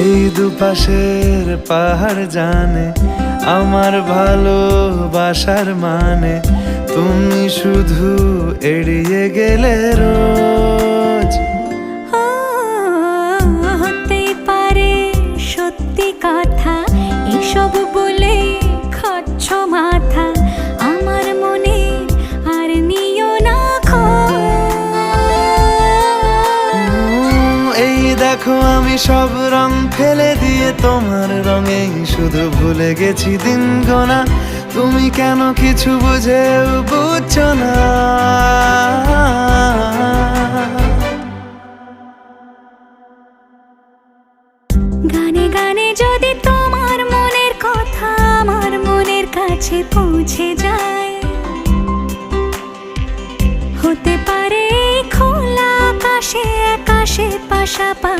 এই দুপাশের পাহাড় জানে আমার ভালোবাসার মানে, তুমি শুধু এড়িয়ে গেলে রোজ। হতেই পারে সত্যি কথা, এসব বলে খাচ্ছ মাথা আমার মনে, আর নিও না এই দেখো আমি সব রং ফেলে দিয়ে তোমার রঙেই শুধু ভুলে গেছি দিন গোনা, তুমি কেন কিছু বুঝেও বুঝছো না। গানে গানে যদি তোমার মনের কথা আমার মনের কাছে পৌঁছে যায়, হতে পারে খোলা আকাশে আকাশে পাশাপাশি